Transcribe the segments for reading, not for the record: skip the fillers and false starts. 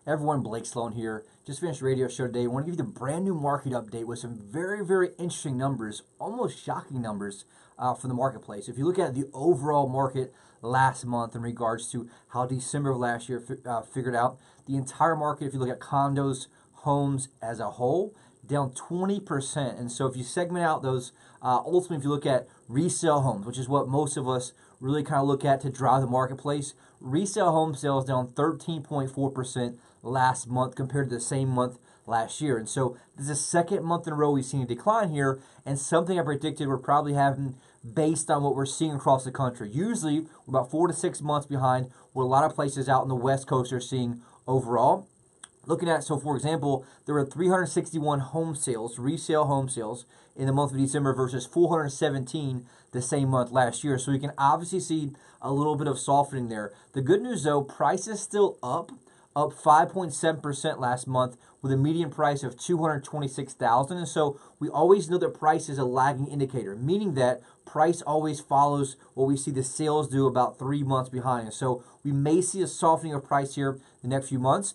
Everyone, Blake Sloan here. Just finished a radio show today. I want to give you the brand new market update with some very, very interesting numbers, almost shocking numbers from the marketplace. If you look at the overall market last month in regards to how December of last year figured out, the entire market, if you look at condos, homes as a whole, down 20%. And so if you segment out those, ultimately if you look at resale homes, which is what most of us really kind of look at to drive the marketplace, resale home sales down 13.4% last month compared to the same month last year. And so this is the second month in a row we've seen a decline here, and something I predicted we're probably having based on what we're seeing across the country. Usually we're about 4 to 6 months behind what a lot of places out in the West Coast are seeing overall. Looking at, so for example, there were 361 home sales, resale home sales, in the month of December versus 417 the same month last year. So you can obviously see a little bit of softening there. The good news though, prices still up 5.7% last month with a median price of $226,000. And so we always know that price is a lagging indicator, meaning that price always follows what we see the sales do about 3 months behind. And so we may see a softening of price here the next few months.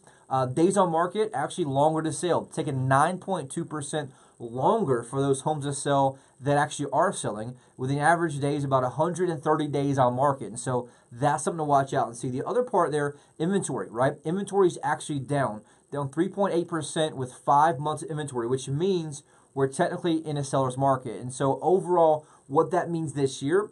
Days on market, actually longer to sell, taking 9.2% longer for those homes to sell that actually are selling, with an average days about 130 days on market. And so that's something to watch out and see. The other part there, inventory, right? Inventory is actually down 3.8% with 5 months of inventory, which means we're technically in a seller's market. And so overall, what that means this year,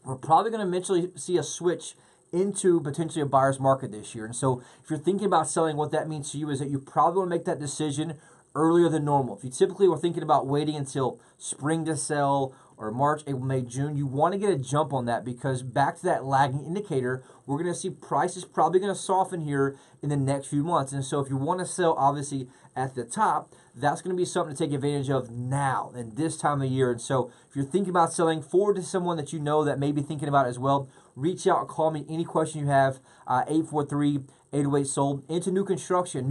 we're probably going to eventually see a switch into potentially a buyer's market this year. And so if you're thinking about selling, what that means to you is that you probably want to make that decision earlier than normal. If you typically were thinking about waiting until spring to sell or March, April, May, June, you want to get a jump on that, because back to that lagging indicator, we're going to see prices probably going to soften here in the next few months. And so if you want to sell, obviously, at the top, that's going to be something to take advantage of now and this time of year. And so if you're thinking about selling, forward to someone that you know that may be thinking about it as well. Reach out, call me, any question you have, 843-808-SOLD. Into new construction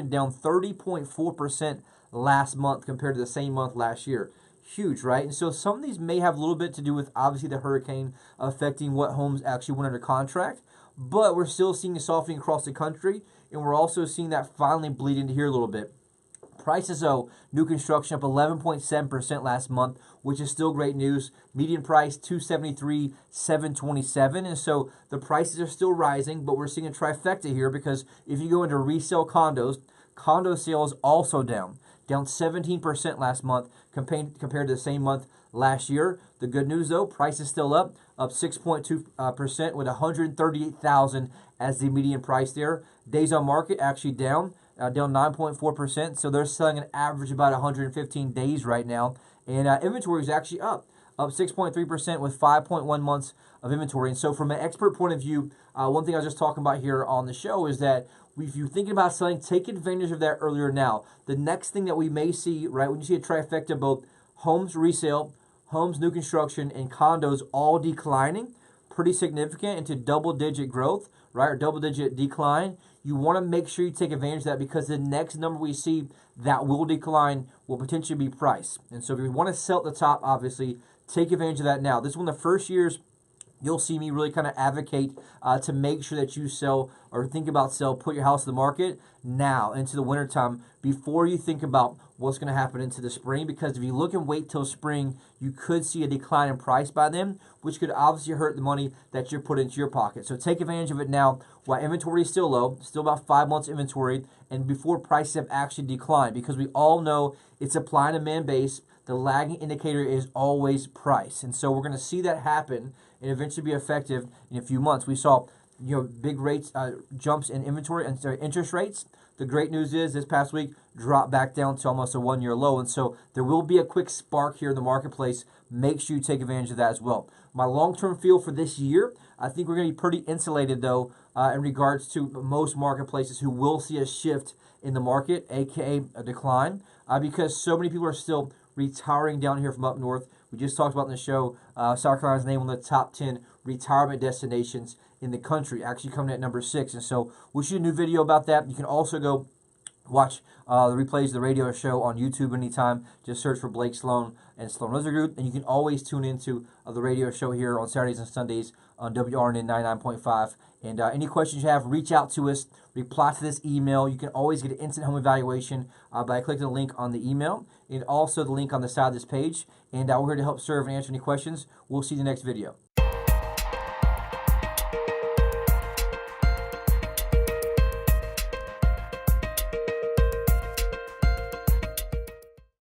down 30.4% last month compared to the same month last year. Huge, right? And so some of these may have a little bit to do with, obviously, the hurricane affecting what homes actually went under contract, but we're still seeing a softening across the country, and we're also seeing that finally bleed into here a little bit. Prices, though, new construction up 11.7% last month, which is still great news. Median price $273,727, and so the prices are still rising, but we're seeing a trifecta here, because if you go into resale condos, condo sales also down 17% last month compared to the same month last year. The good news though, price is still up 6.2% with $138,000 as the median price there. Days on market actually down 9.4%. So they're selling an average about 115 days right now, and inventory is actually up 6.3% with 5.1 months of inventory. And so from an expert point of view, one thing I was just talking about here on the show is that if you're thinking about selling, take advantage of that earlier now. The next thing that we may see, right, when you see a trifecta, both homes resale, homes new construction, and condos all declining, pretty significant into double-digit growth, right, or double-digit decline, you want to make sure you take advantage of that, because the next number we see that will decline will potentially be price. And so if you want to sell at the top, obviously, take advantage of that now. This is one of the first years you'll see me really kind of advocate to make sure that you sell or think about sell, put your house in the market now into the wintertime before you think about what's going to happen into the spring. Because if you look and wait till spring, you could see a decline in price by then, which could obviously hurt the money that you're putting into your pocket. So take advantage of it now while inventory is still low, still about 5 months inventory, and before prices have actually declined, because we all know it's supply and demand based. The lagging indicator is always price. And so we're going to see that happen and eventually be effective in a few months. We saw big rates, jumps in inventory and interest rates. The great news is this past week dropped back down to almost a 1-year low. And so there will be a quick spark here in the marketplace. Make sure you take advantage of that as well. My long-term feel for this year, I think we're going to be pretty insulated, though, in regards to most marketplaces who will see a shift in the market, aka a decline, because so many people are still retiring down here from up north. We just talked about in the show, South Carolina's named one of the top 10 retirement destinations in the country, actually coming at number 6. And so we'll shoot a new video about that. You can also go Watch the replays of the radio show on YouTube anytime. Just search for Blake Sloan and Sloan Realty Group, and you can always tune into the radio show here on Saturdays and Sundays on WRNN 99.5. And any questions you have, reach out to us. Reply to this email. You can always get an instant home evaluation by clicking the link on the email, and also the link on the side of this page. And we're here to help serve and answer any questions. We'll see you in the next video.